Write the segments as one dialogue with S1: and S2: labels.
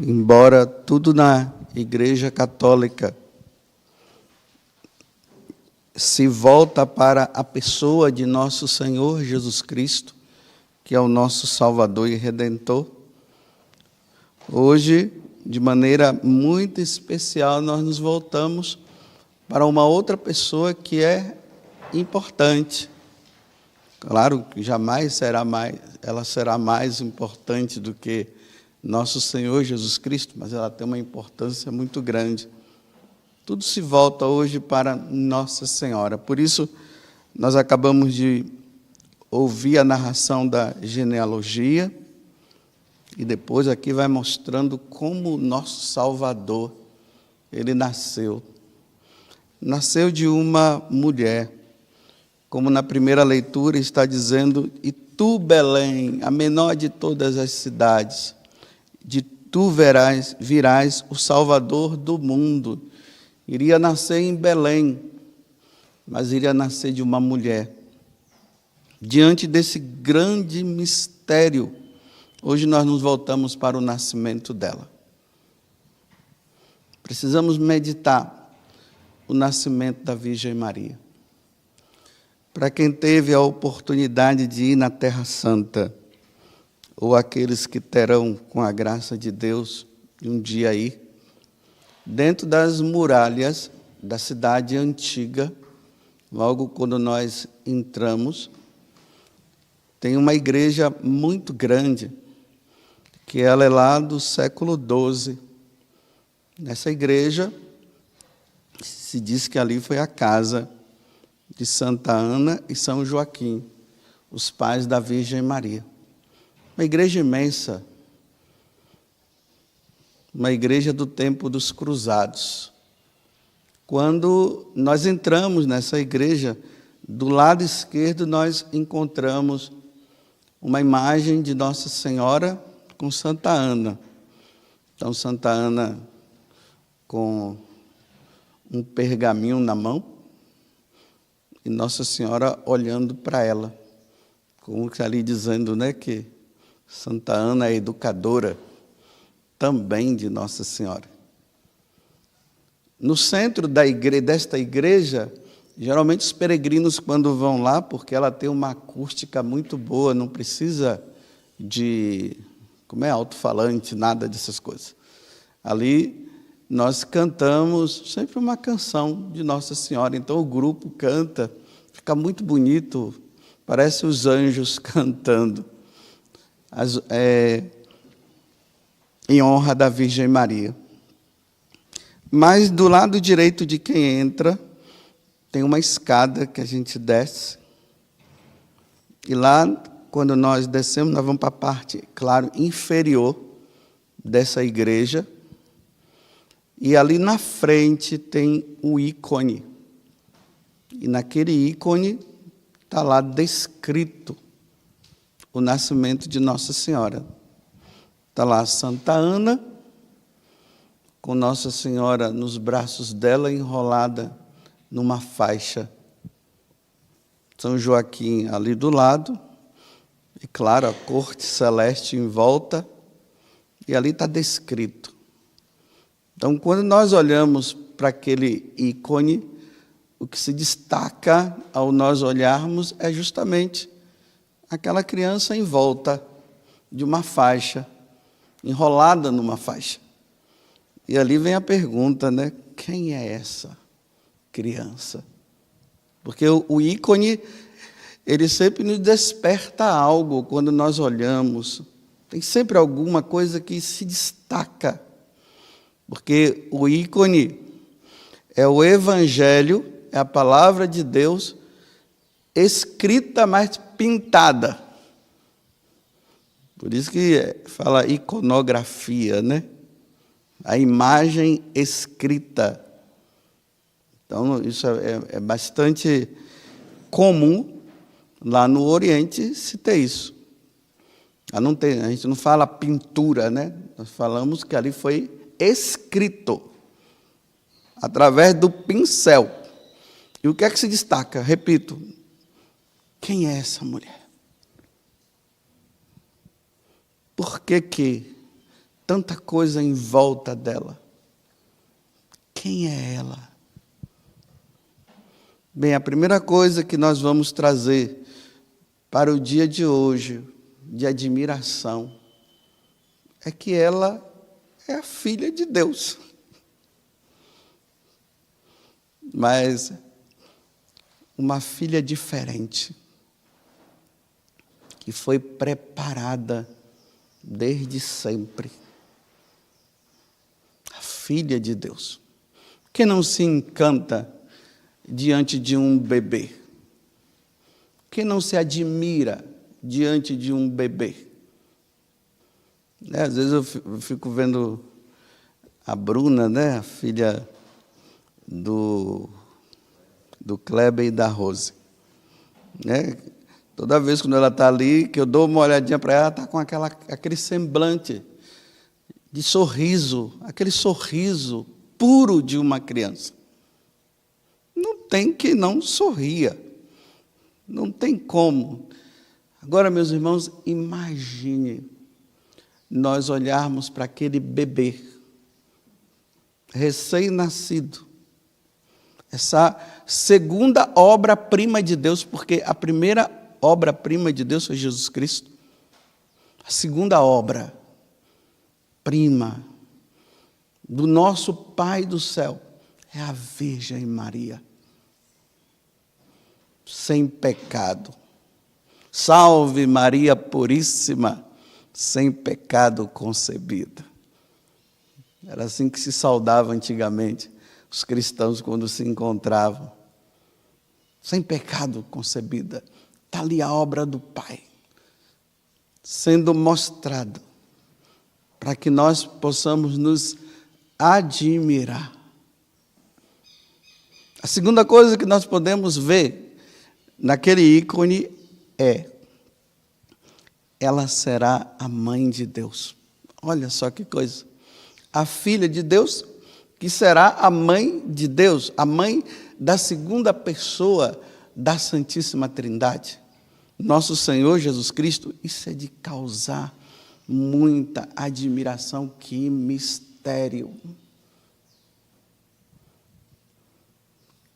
S1: Embora tudo na Igreja Católica se volta para a pessoa de nosso Senhor Jesus Cristo, que é o nosso Salvador e Redentor, hoje, de maneira muito especial, nós nos voltamos para uma outra pessoa que é importante. Claro que jamais ela será mais importante do que nosso Senhor Jesus Cristo, mas ela tem uma importância muito grande. Tudo se volta hoje para Nossa Senhora. Por isso, nós acabamos de ouvir a narração da genealogia, e depois aqui vai mostrando como o nosso Salvador, ele nasceu. Nasceu de uma mulher, como na primeira leitura está dizendo, e tu, Belém, a menor de todas as cidades, de tu virás o Salvador do mundo. Iria nascer em Belém, mas iria nascer de uma mulher. Diante desse grande mistério, hoje nós nos voltamos para o nascimento dela. Precisamos meditar o nascimento da Virgem Maria. Para quem teve a oportunidade de ir na Terra Santa, ou aqueles que terão, com a graça de Deus, de um dia ir, dentro das muralhas da cidade antiga, logo quando nós entramos, tem uma igreja muito grande, que ela é lá do século XII. Nessa igreja, se diz que ali foi a casa de Santa Ana e São Joaquim, os pais da Virgem Maria. Uma igreja imensa, uma igreja do tempo dos cruzados. Quando nós entramos nessa igreja, do lado esquerdo nós encontramos uma imagem de Nossa Senhora com Santa Ana. Então, Santa Ana com um pergaminho na mão e Nossa Senhora olhando para ela, como que ali dizendo, né, que Santa Ana é educadora também de Nossa Senhora. No centro desta igreja, geralmente os peregrinos, quando vão lá, porque ela tem uma acústica muito boa, não precisa de, alto-falante, nada dessas coisas. Ali nós cantamos sempre uma canção de Nossa Senhora, então o grupo canta, fica muito bonito, parece os anjos cantando, em honra da Virgem Maria. Mas do lado direito de quem entra, tem uma escada que a gente desce, e lá, quando nós descemos, nós vamos para a parte, claro, inferior dessa igreja, e ali na frente tem o ícone, e naquele ícone está lá descrito o nascimento de Nossa Senhora. Está lá Santa Ana, com Nossa Senhora nos braços dela, enrolada numa faixa. São Joaquim ali do lado, e claro, a corte celeste em volta, e ali está descrito. Então, quando nós olhamos para aquele ícone, o que se destaca ao nós olharmos é justamente aquela criança em volta de uma faixa, enrolada numa faixa. E ali vem a pergunta, né? Quem é essa criança? Porque o ícone, ele sempre nos desperta algo quando nós olhamos. Tem sempre alguma coisa que se destaca. Porque o ícone é o Evangelho, é a palavra de Deus, escrita, mas pintada. Por isso que fala iconografia, né? A imagem escrita. Então, isso é bastante comum lá no Oriente se ter isso. A gente não fala pintura, né? Nós falamos que ali foi escrito, através do pincel. E o que é que se destaca? Repito, quem é essa mulher? Por que tanta coisa em volta dela. Quem é ela? Bem, a primeira coisa que nós vamos trazer para o dia de hoje, de admiração, é que ela é a filha de Deus. Mas uma filha diferente, que foi preparada desde sempre. A filha de Deus. Quem não se encanta diante de um bebê? Quem não se admira diante de um bebê? Às vezes eu fico vendo a Bruna, né, a filha do Kleber e da Rose. Né? Toda vez quando ela está ali, que eu dou uma olhadinha para ela está com aquele semblante de sorriso, aquele sorriso puro de uma criança. Não tem que não sorria. Não tem como. Agora, meus irmãos, imagine nós olharmos para aquele bebê recém-nascido, essa segunda obra-prima de Deus, porque a primeira obra-prima de Deus foi Jesus Cristo. A segunda obra-prima do nosso Pai do céu é a Virgem Maria, sem pecado. Salve Maria Puríssima, sem pecado concebida. Era assim que se saudava antigamente os cristãos quando se encontravam. Sem pecado concebida. Está ali a obra do Pai, sendo mostrada, para que nós possamos nos admirar. A segunda coisa que nós podemos ver naquele ícone é: ela será a mãe de Deus. Olha só que coisa. A filha de Deus, que será a mãe de Deus, a mãe da segunda pessoa da Santíssima Trindade. Nosso Senhor Jesus Cristo. Isso é de causar muita admiração. Que mistério!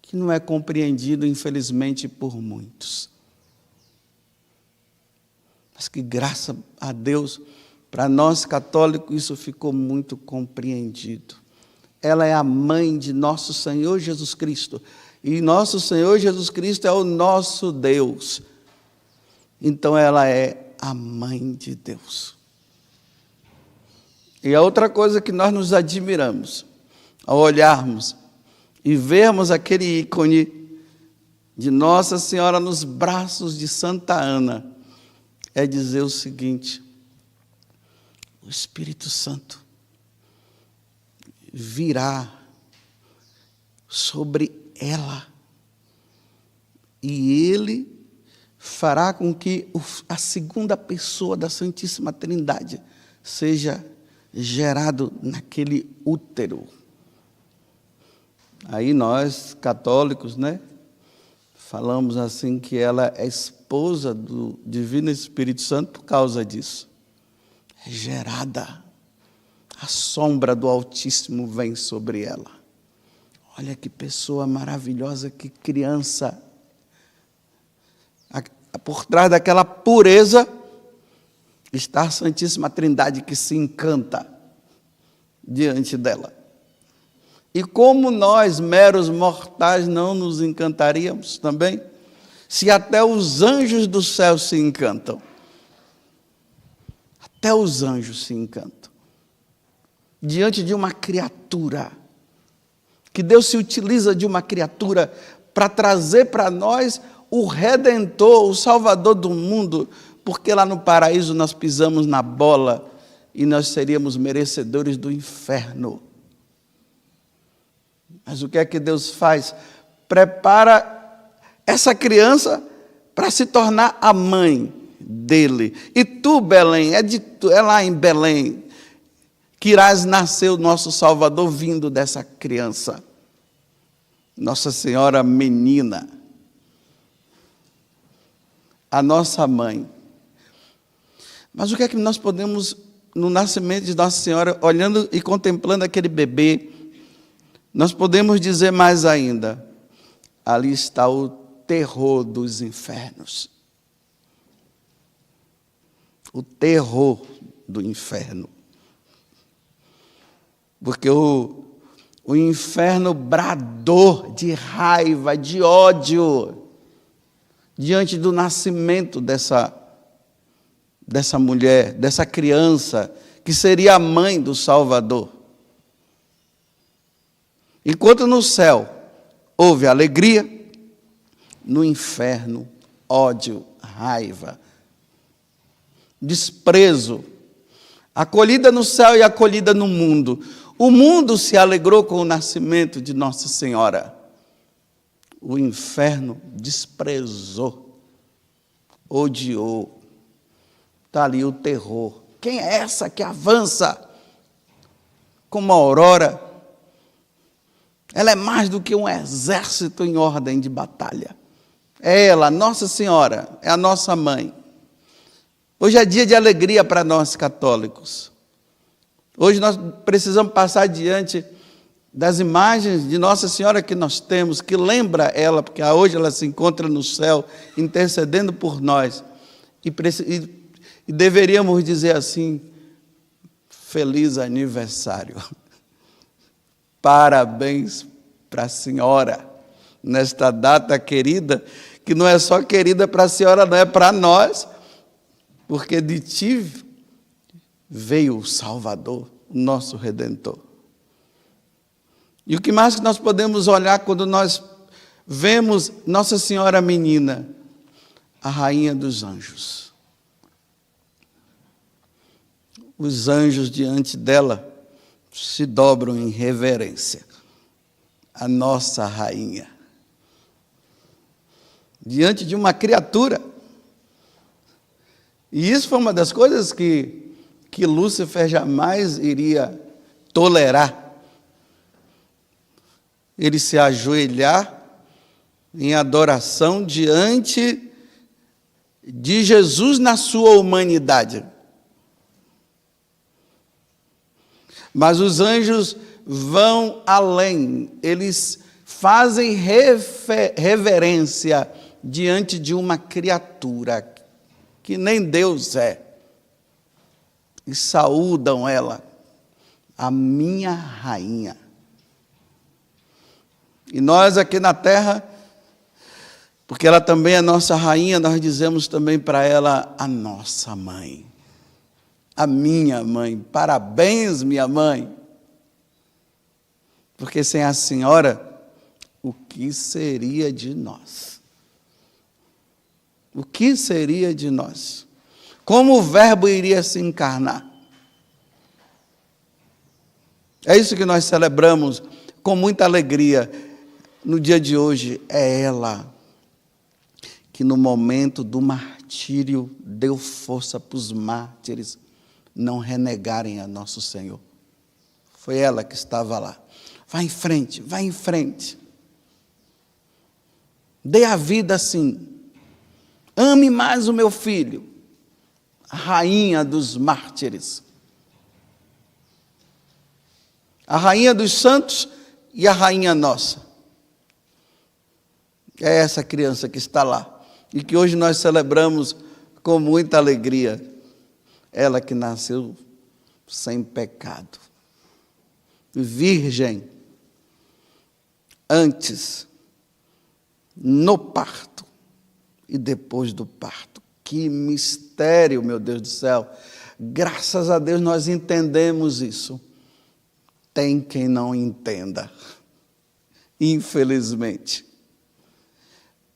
S1: Que não é compreendido, infelizmente, por muitos. Mas que, graças a Deus, para nós católicos, isso ficou muito compreendido. Ela é a mãe de nosso Senhor Jesus Cristo. E nosso Senhor Jesus Cristo é o nosso Deus. Então, ela é a mãe de Deus. E a outra coisa que nós nos admiramos, ao olharmos e vermos aquele ícone de Nossa Senhora nos braços de Santa Ana, é dizer o seguinte: o Espírito Santo virá sobre ela e ele fará com que a segunda pessoa da Santíssima Trindade seja gerado naquele útero. Aí nós, católicos, né, falamos assim que ela é esposa do Divino Espírito Santo por causa disso. É gerada. A sombra do Altíssimo vem sobre ela. Olha que pessoa maravilhosa, que criança. Por trás daquela pureza está a Santíssima Trindade que se encanta diante dela. E como nós, meros mortais, não nos encantaríamos também? Se até os anjos do céu se encantam. Até os anjos se encantam. Diante de uma criatura. Que Deus se utiliza de uma criatura para trazer para nós o Redentor, o Salvador do mundo. Porque lá no paraíso nós pisamos na bola e nós seríamos merecedores do inferno. Mas o que é que Deus faz? Prepara essa criança para se tornar a mãe dele. E tu, Belém, é lá em Belém que irás nascer o nosso Salvador vindo dessa criança. Nossa Senhora menina. A nossa mãe. Mas o que é que nós podemos no nascimento de Nossa Senhora, olhando e contemplando aquele bebê, nós podemos dizer mais ainda, ali está o terror dos infernos. O terror do inferno. Porque o inferno bradou de raiva, de ódio, diante do nascimento dessa mulher, dessa criança, que seria a mãe do Salvador. Enquanto no céu houve alegria, no inferno, ódio, raiva, desprezo, acolhida no céu e acolhida no mundo. O mundo se alegrou com o nascimento de Nossa Senhora. O inferno desprezou, odiou. Está ali o terror. Quem é essa que avança como uma aurora? Ela é mais do que um exército em ordem de batalha. É ela, Nossa Senhora, é a nossa mãe. Hoje é dia de alegria para nós católicos. Hoje nós precisamos passar diante das imagens de Nossa Senhora que nós temos, que lembra ela, porque hoje ela se encontra no céu, intercedendo por nós. E deveríamos dizer assim, feliz aniversário. Parabéns para a senhora, nesta data querida, que não é só querida para a senhora, não é para nós, porque de ti veio o Salvador, o nosso Redentor. E o que mais que nós podemos olhar quando nós vemos Nossa Senhora Menina, a Rainha dos Anjos. Os anjos diante dela se dobram em reverência. A nossa Rainha. Diante de uma criatura. E isso foi uma das coisas que Lúcifer jamais iria tolerar. Ele se ajoelhar em adoração diante de Jesus na sua humanidade. Mas os anjos vão além, eles fazem reverência diante de uma criatura que nem Deus é, e saúdam ela, a minha rainha. E nós aqui na terra, porque ela também é nossa rainha, nós dizemos também para ela, a nossa mãe. A minha mãe, parabéns, minha mãe. Porque sem a senhora, o que seria de nós? O que seria de nós? Como o Verbo iria se encarnar? É isso que nós celebramos com muita alegria no dia de hoje. É ela que no momento do martírio deu força para os mártires não renegarem a nosso Senhor. Foi ela que estava lá. Vai em frente, vai em frente. Dê a vida assim. Ame mais o meu filho. A rainha dos mártires. A rainha dos santos e a rainha nossa. É essa criança que está lá. E que hoje nós celebramos com muita alegria. Ela que nasceu sem pecado. Virgem. Antes, no parto e depois do parto. Que mistério, meu Deus do céu. Graças a Deus nós entendemos isso. Tem quem não entenda. Infelizmente.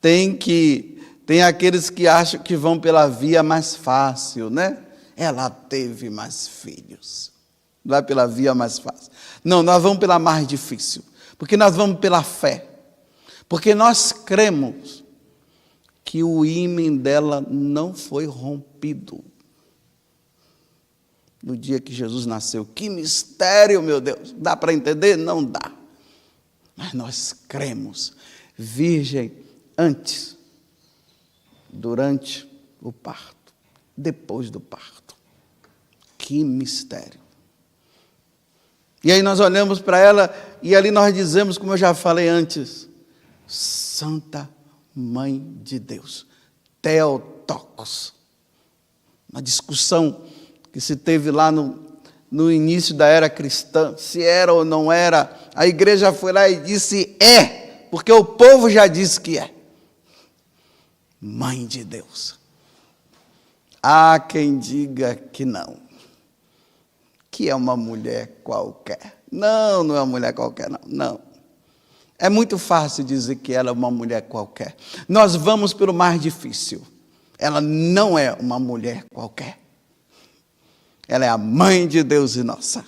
S1: Tem aqueles que acham que vão pela via mais fácil, né? Ela teve mais filhos. Vai pela via mais fácil. Não, nós vamos pela mais difícil. Porque nós vamos pela fé. Porque nós cremos que o ímen dela não foi rompido. No dia que Jesus nasceu. Que mistério, meu Deus. Dá para entender? Não dá. Mas nós cremos. Virgem antes, durante o parto, depois do parto. Que mistério. E aí nós olhamos para ela e ali nós dizemos, como eu já falei antes, Santa Mãe de Deus, Theotokos. Uma discussão que se teve lá no início da era cristã, se era ou não era, a igreja foi lá e disse porque o povo já disse que é. Mãe de Deus. Há quem diga que não, que é uma mulher qualquer. Não, não é uma mulher qualquer, não. É muito fácil dizer que ela é uma mulher qualquer. Nós vamos pelo mais difícil. Ela não é uma mulher qualquer. Ela é a mãe de Deus e nossa.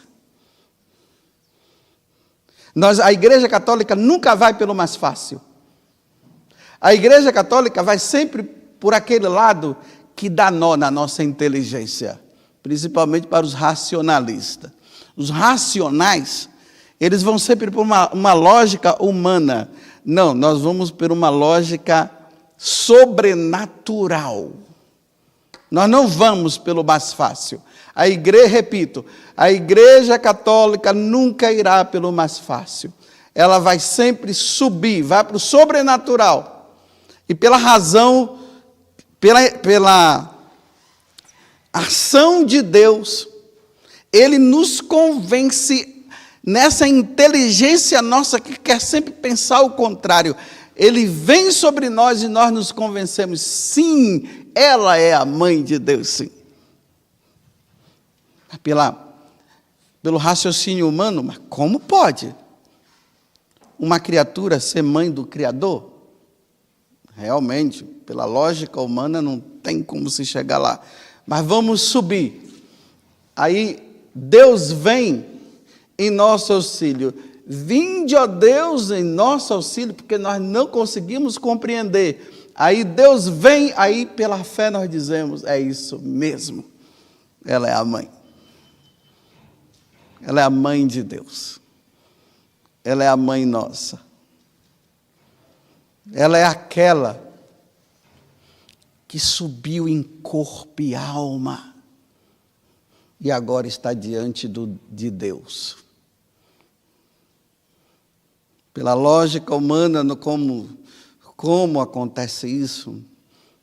S1: A Igreja Católica nunca vai pelo mais fácil. A Igreja Católica vai sempre por aquele lado que dá nó na nossa inteligência, principalmente para os racionalistas. Os racionais, eles vão sempre por uma lógica humana. Não, nós vamos por uma lógica sobrenatural. Nós não vamos pelo mais fácil. Repito, a Igreja Católica nunca irá pelo mais fácil. Ela vai sempre subir, vai para o sobrenatural. E pela razão, pela ação de Deus, Ele nos convence nessa inteligência nossa que quer sempre pensar o contrário. Ele vem sobre nós e nós nos convencemos, sim, ela é a mãe de Deus, sim. Pelo raciocínio humano, mas como pode uma criatura ser mãe do Criador? Realmente, pela lógica humana, não tem como se chegar lá. Mas vamos subir. Aí, Deus vem em nosso auxílio. Vinde, ó Deus, em nosso auxílio, porque nós não conseguimos compreender. Aí Deus vem, aí pela fé nós dizemos, é isso mesmo. Ela é a mãe. Ela é a mãe de Deus. Ela é a mãe nossa. Ela é aquela que subiu em corpo e alma e agora está diante de Deus. Pela lógica humana, como acontece isso,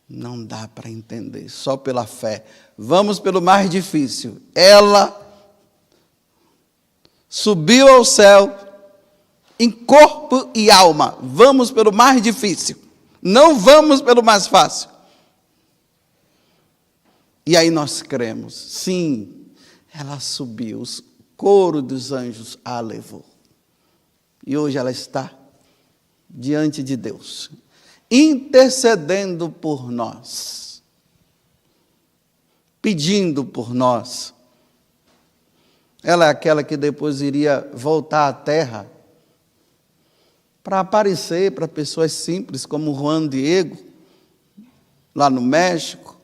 S1: não dá para entender, só pela fé. Vamos pelo mais difícil. Ela subiu ao céu em corpo e alma. Vamos pelo mais difícil. Não vamos pelo mais fácil. E aí nós cremos. Sim, ela subiu. O coro dos anjos a levou. E hoje ela está diante de Deus, intercedendo por nós, pedindo por nós. Ela é aquela que depois iria voltar à terra para aparecer para pessoas simples como Juan Diego, lá no México,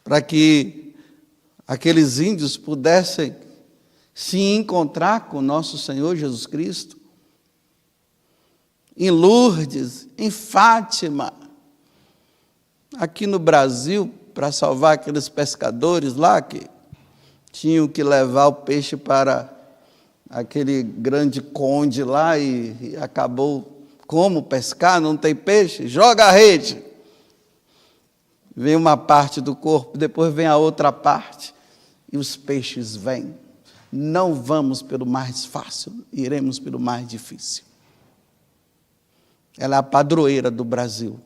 S1: para que aqueles índios pudessem se encontrar com nosso Senhor Jesus Cristo, em Lourdes, em Fátima, aqui no Brasil, para salvar aqueles pescadores lá que tinham que levar o peixe para aquele grande conde lá e acabou, como pescar? Não tem peixe? Joga a rede. Vem uma parte do corpo, depois vem a outra parte e os peixes vêm. Não vamos pelo mais fácil, iremos pelo mais difícil. Ela é a padroeira do Brasil.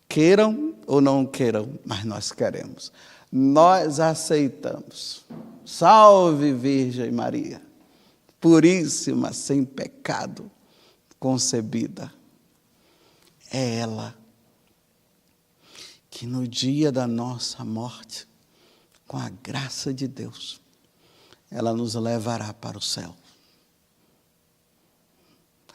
S1: Queiram ou não queiram, mas nós queremos. Nós aceitamos. Salve Virgem Maria, puríssima, sem pecado, concebida. É ela que no dia da nossa morte, com a graça de Deus, ela nos levará para o céu.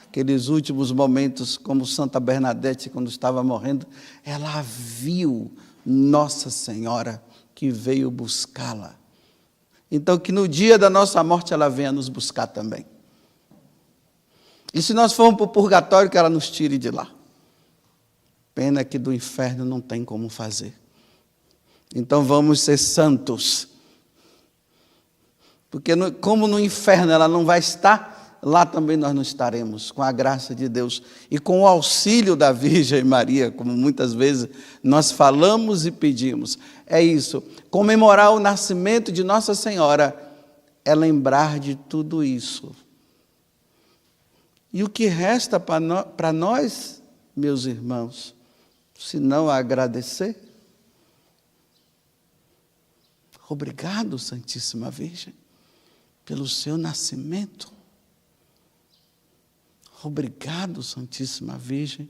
S1: Aqueles últimos momentos, como Santa Bernadette, quando estava morrendo, ela viu Nossa Senhora que veio buscá-la. Então, que no dia da nossa morte ela venha nos buscar também. E se nós formos para o purgatório, que ela nos tire de lá. Pena que do inferno não tem como fazer. Então vamos ser santos. Porque como no inferno ela não vai estar, lá também nós não estaremos, com a graça de Deus. E com o auxílio da Virgem Maria, como muitas vezes nós falamos e pedimos. É isso, comemorar o nascimento de Nossa Senhora é lembrar de tudo isso. E o que resta para nós, meus irmãos, se não agradecer? Obrigado, Santíssima Virgem, pelo seu nascimento. Obrigado, Santíssima Virgem,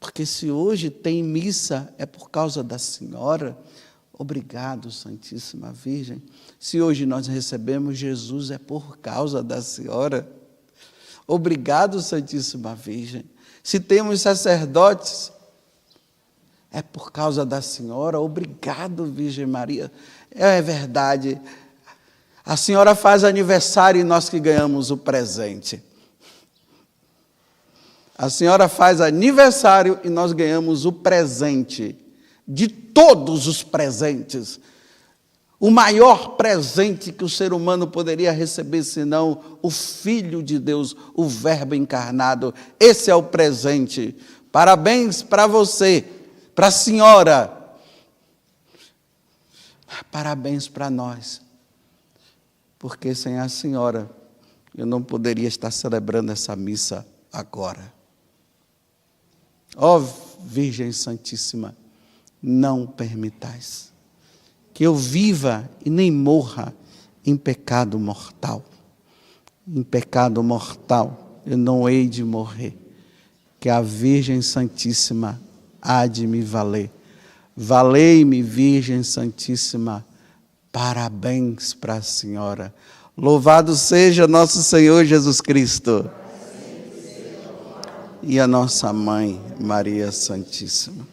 S1: porque se hoje tem missa é por causa da Senhora. Obrigado, Santíssima Virgem. Se hoje nós recebemos Jesus é por causa da Senhora. Obrigado, Santíssima Virgem. Se temos sacerdotes, é por causa da Senhora. Obrigado, Virgem Maria. É verdade. A Senhora faz aniversário e nós que ganhamos o presente. A Senhora faz aniversário e nós ganhamos o presente. De todos os presentes. O maior presente que o ser humano poderia receber, senão o Filho de Deus, o Verbo encarnado. Esse é o presente. Parabéns para você, para a Senhora. Parabéns para nós. Porque sem a Senhora, eu não poderia estar celebrando essa missa agora. Ó Virgem Santíssima, não permitais que eu viva e nem morra em pecado mortal. Em pecado mortal eu não hei de morrer, que a Virgem Santíssima há de me valer. Valei-me, Virgem Santíssima, parabéns para a Senhora. Louvado seja nosso Senhor Jesus Cristo. E a nossa Mãe, Maria Santíssima.